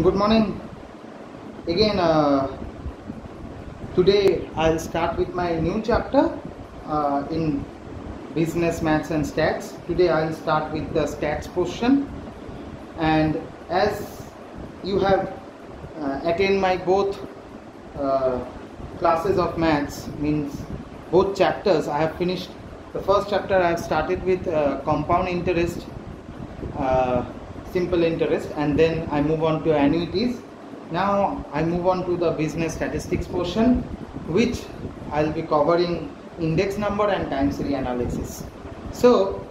Good morning again. Today I'll start with my new chapter in business, maths and stats. Today I'll start with the stats portion, and as you have attained my both classes of maths, means both chapters, I have finished the first chapter. I have started with compound interest, simple interest, and then I move on to annuities. Now I move on to the business statistics portion, which I'll be covering index number and time series analysis. So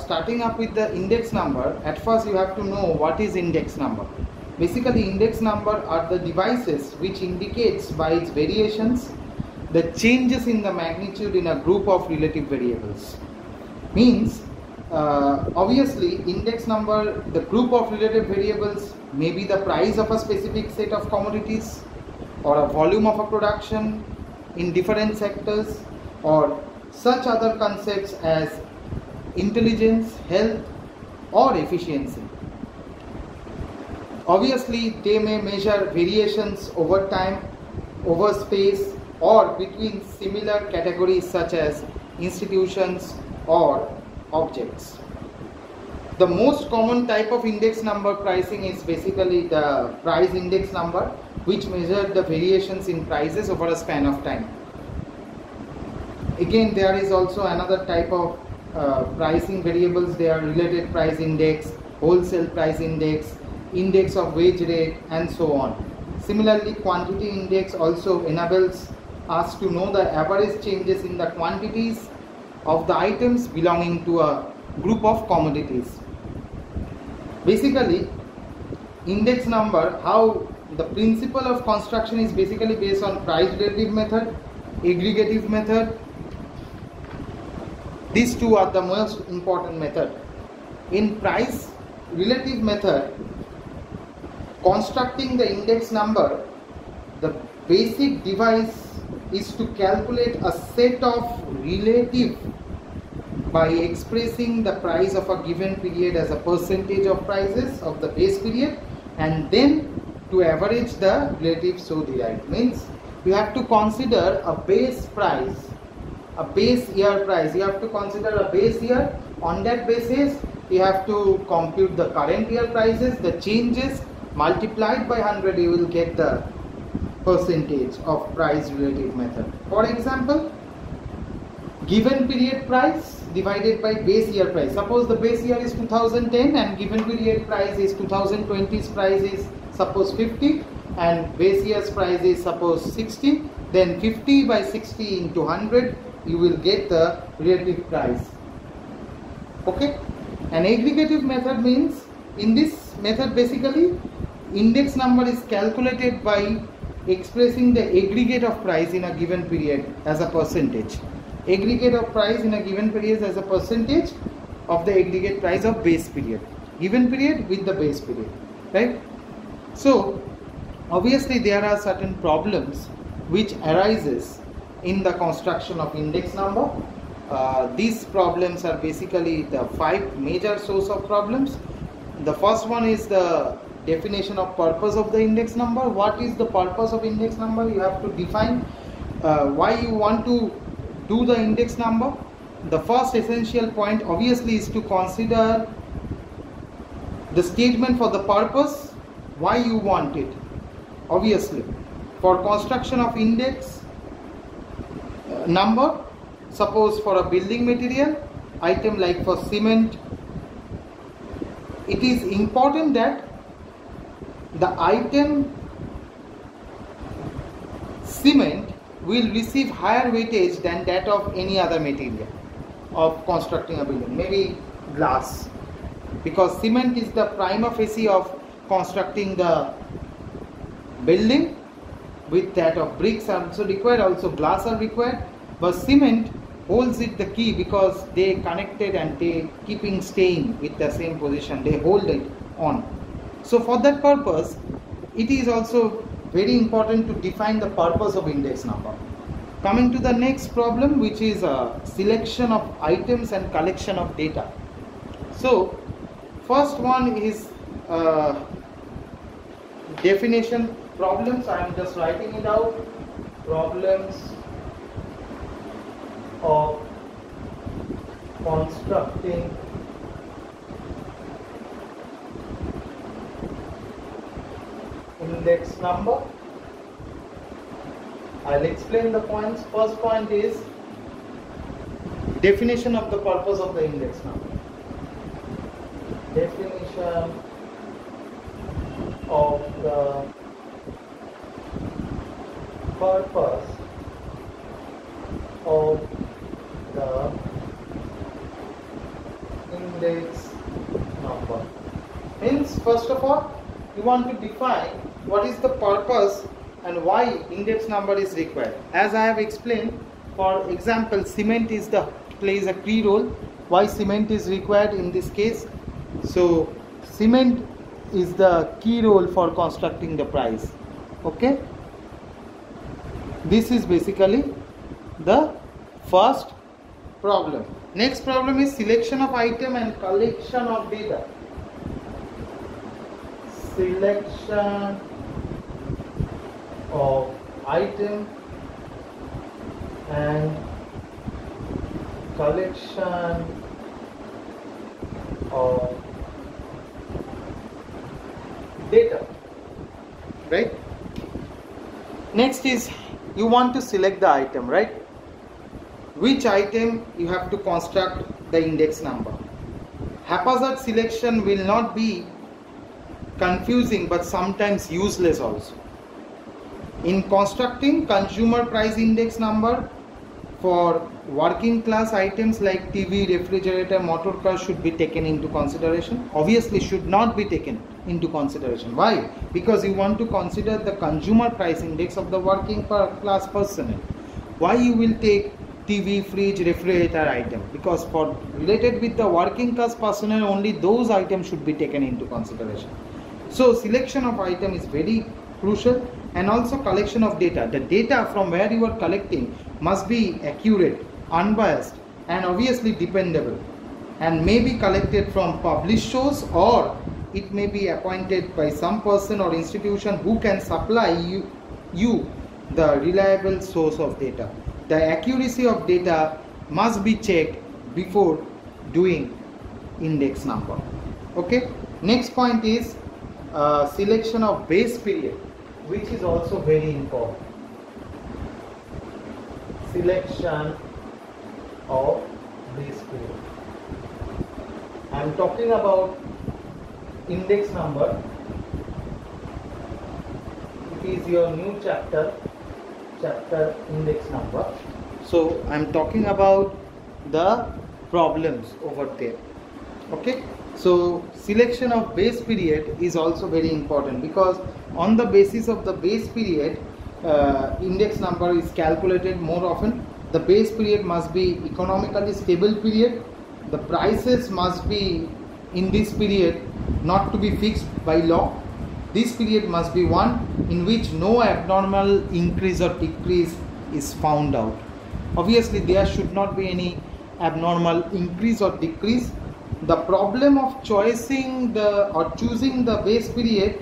starting up with the index number, at first you have to know what is index number. Basically, index number are the devices which indicates by its variations the changes in the magnitude in a group of relative variables. Means obviously index number, the group of relative variables may be the price of a specific set of commodities, or a volume of a production in different sectors, or such other concepts as intelligence, health or efficiency. Obviously they may measure variations over time, over space, or between similar categories such as institutions or objects. The most common type of index number pricing is basically the price index number, which measures the variations in prices over a span of time. Again, there is also another type of pricing variables. They are related price index, wholesale price index, index of wage rate, and so on. Similarly, quantity index also enables us to know the average changes in the quantities of the items belonging to a group of commodities. Basically, index number, how the principle of construction is basically based on price relative method, aggregative method. These two are the most important method. In price relative method, constructing the index number, the basic device is to calculate a set of relative by expressing the price of a given period as a percentage of prices of the base period, and then to average the relative so derived. Means you have to consider a base price, a base year price. You have to consider a base year. On that basis you have to compute the current year prices, the changes multiplied by 100, you will get the percentage of price relative method. For example, given period price divided by base year price. Suppose the base year is 2010 and given period price is 2020's price is suppose 50 and base year's price is suppose 60, then 50 by 60 into 100, you will get the relative price. Okay? An aggregative method means, in this method basically index number is calculated by expressing the aggregate of price in a given period as a percentage. Aggregate of price in a given period as a percentage of the aggregate price of base period. Given period with the base period. Right? So obviously there are certain problems which arises in the construction of index number. These problems are basically the 5 major source of problems. The first one is the definition of purpose of the index number. What is the purpose of index number? You have to define why you want to do the index number. The first essential point obviously is to consider the statement for the purpose, why you want it. Obviously, for construction of index number, suppose for a building material item like for cement, it is important that the item cement will receive higher weightage than that of any other material of constructing a building, maybe glass, because cement is the prima facie of constructing the building. With that of bricks are also required, also glass are required, but cement holds it the key because they connected and they keeping staying with the same position, they hold it on. So for that purpose it is also very important to define the purpose of index number. Coming to the next problem, which is a selection of items and collection of data. So first one is Definition problems, I am just writing it out. Problems of constructing index number. I'll explain the points. First point is definition of the purpose of the index number. Definition of the purpose of the index number means, first of all, you want to define what is the purpose and why index number is required. As I have explained, for example, cement plays a key role. Why cement is required in this case? So cement is the key role for constructing the price. Okay, this is basically the first problem. Next problem is selection of item and collection of data. Selection of item and collection of data, right? Next is you want to select the item, right? Which item you have to construct the index number. Haphazard selection will not be confusing but sometimes useless also. In constructing consumer price index number for working class items like TV, refrigerator, motor car should be taken into consideration. Obviously should not be taken into consideration. Why? Because you want to consider the consumer price index of the working class personnel. Why you will take TV, fridge, refrigerator item? Because for related with the working class personnel, only those items should be taken into consideration. So selection of item is very crucial, and also collection of data. The data from where you are collecting must be accurate, unbiased, and obviously dependable, and may be collected from published source, or it may be appointed by some person or institution who can supply you the reliable source of data. The accuracy of data must be checked before doing index number. Okay. Next point is selection of base period, which is also very important. Selection of base period. I am talking about index number. It is your new chapter index number. So I am talking about the problems over there. Okay. So selection of base period is also very important, because on the basis of the base period, index number is calculated more often. The base period must be economically stable period. The prices must be in this period not to be fixed by law. This period must be one in which no abnormal increase or decrease is found out. Obviously there should not be any abnormal increase or decrease. The problem of choosing the base period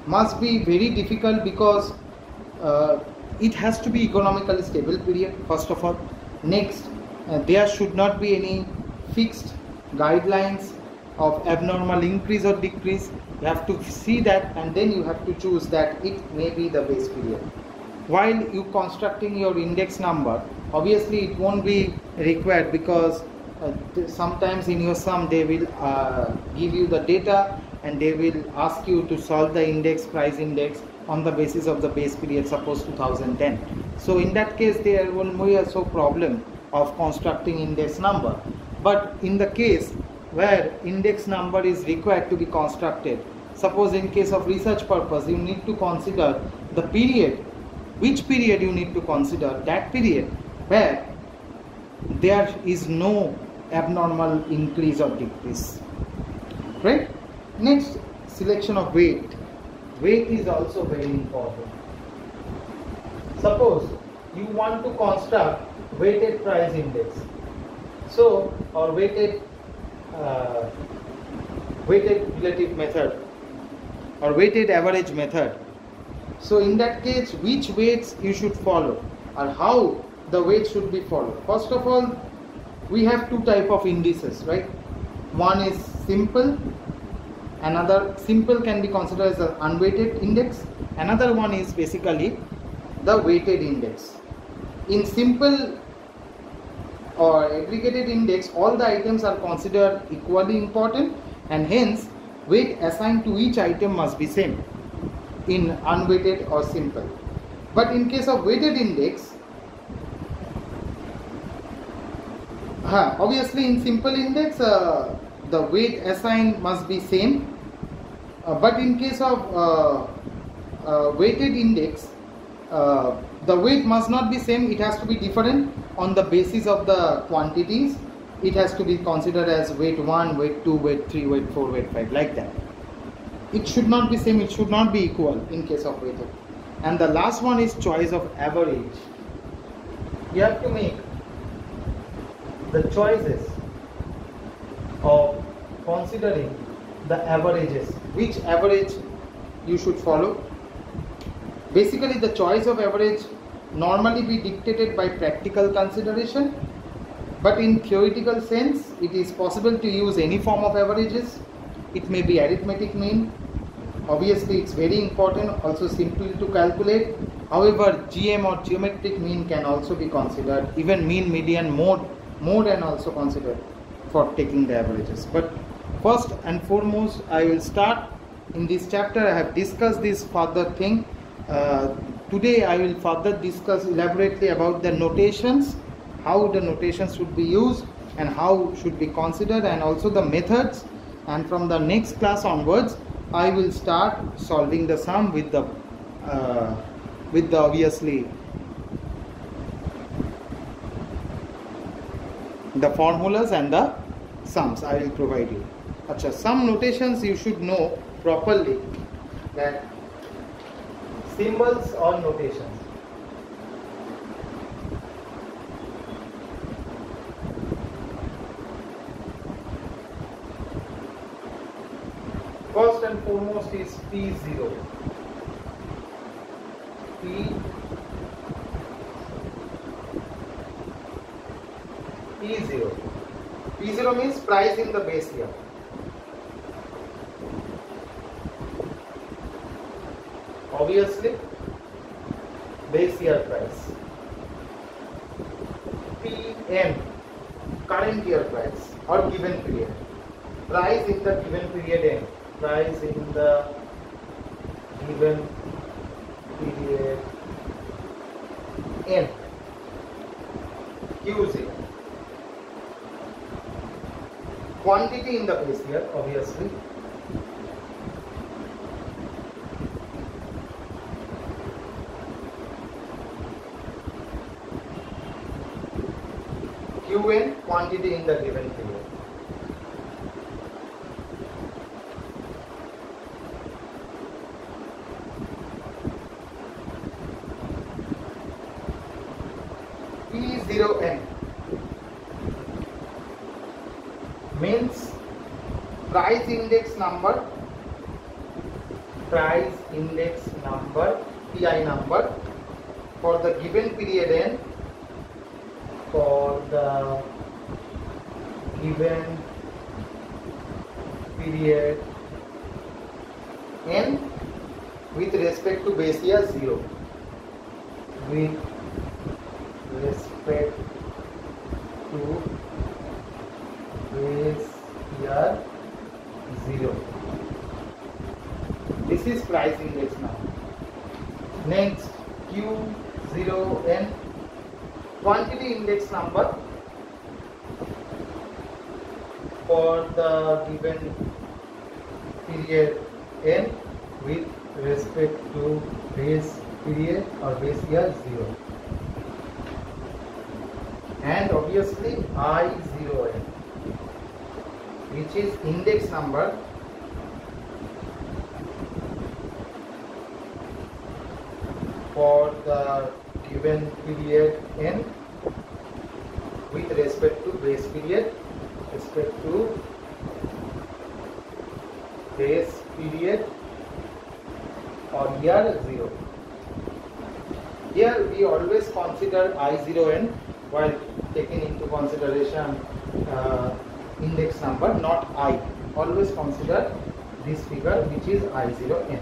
must be very difficult, because it has to be economically stable period, first of all. Next, there should not be any fixed guidelines of abnormal increase or decrease. You have to see that, and then you have to choose that it may be the base period. While you constructing your index number, obviously it won't be required, because sometimes in your sum they will give you the data and they will ask you to solve the price index on the basis of the base period, suppose 2010. So in that case there will be also problem of constructing index number. But in the case where index number is required to be constructed, suppose in case of research purpose, you need to consider the period. Which period you need to consider? That period where there is no abnormal increase or decrease, right? Next, selection of weight. Weight is also very important. Suppose you want to construct weighted price index, so or weighted relative method or weighted average method. So in that case, which weights you should follow or how the weight should be followed? First of all, we have two type of indices, right? One is simple. Another simple can be considered as an unweighted index. Another one is basically the weighted index. In simple or aggregated index, all the items are considered equally important, and hence weight assigned to each item must be same in unweighted or simple. But in case of weighted index, obviously in simple index the weight assigned must be same, but in case of weighted index, the weight must not be same. It has to be different on the basis of the quantities. It has to be considered as weight 1, weight 2, weight 3, weight 4, weight 5, like that. It should not be same, it should not be equal in case of weighted. And the last one is choice of average. You have to make the choices of considering the averages, which average you should follow. Basically, the choice of average normally be dictated by practical consideration, but in theoretical sense it is possible to use any form of averages. It may be arithmetic mean. Obviously it's very important also simply to calculate. However, GM or geometric mean can also be considered, even mean, median, mode and also considered for taking the averages. But first and foremost, I will start in this chapter. I have discussed this further thing. Today I will further discuss elaborately about the notations, how the notations should be used and how should be considered, and also the methods. And from the next class onwards, I will start solving the sum with the obviously the formulas and the sums I will provide you. Achha, some notations you should know properly, that symbols or notations. First and foremost is P0. P0. P0 means price in the base year. Obviously, base year price. PM, current year price or given period. Price in the given period N. Price in the given period N. Q0. Quantity in the base year, obviously. Qn, quantity in the given period. P0n means price index number, PI number for the given period N, for the given period N with respect to base year 0. With respect to base year 0. This is price index now. Next, Q0n, quantity index number for the given period N with respect to base period or base year 0. And obviously I0n, which is index number for the given period N with respect to base period, or year 0. Here we always consider I0n while taking into consideration index number, not I. Always consider this figure, which is I0n.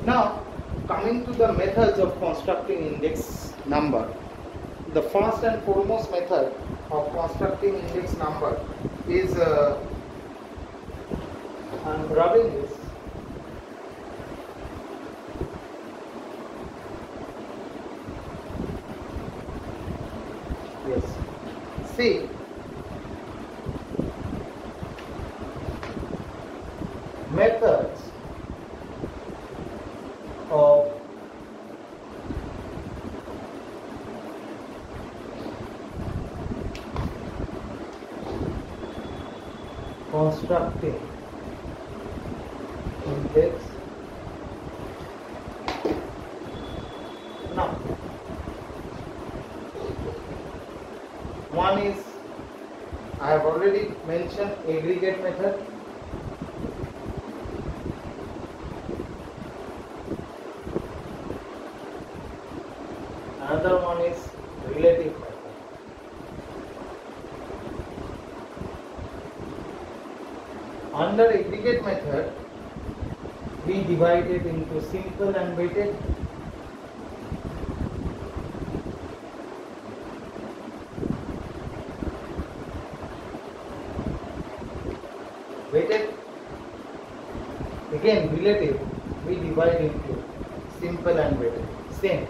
Now, coming to the methods of constructing index number. The first and foremost method of constructing index number is I'm rubbing this. Yes. See, methods of constructing index. Now, one is, I have already mentioned, aggregate method. Another one is relative method. Under aggregate method, we divide it into simple and weighted. Weighted, again relative, we divide into simple and weighted. Same.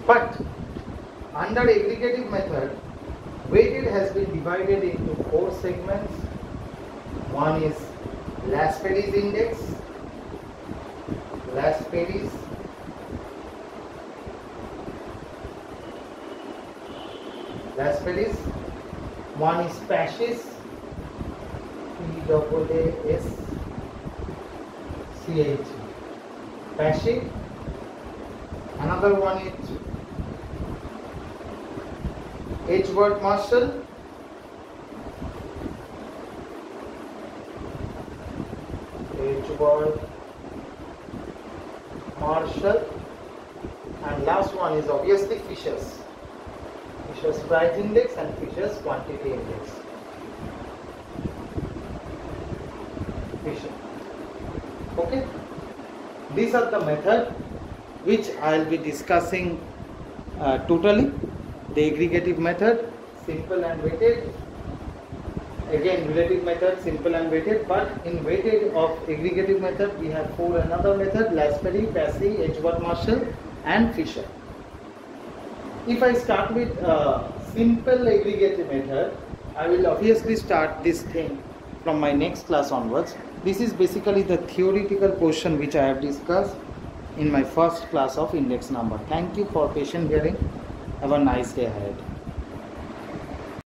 But under aggregative method, weighted has been divided into 4 segments. One is Las-Perris index, Las-Perris, one is Paschis, P-A-A-S-C-H, Paschis. Another one is Edgeworth-Marshall, and last one is obviously Fisher's price index and Fisher's quantity index. Fisher. Okay, these are the method which I will be discussing totally. The aggregative method, simple and weighted. Again, relative method, simple and weighted. But in weighted of aggregative method, we have 4 another method: Las-Perris, Paschis, Edgeworth-Marshall, and Fisher. If I start with simple aggregative method, I will obviously start this thing from my next class onwards. This is basically the theoretical portion which I have discussed in my first class of index number. Thank you for patient hearing. Have a nice day ahead.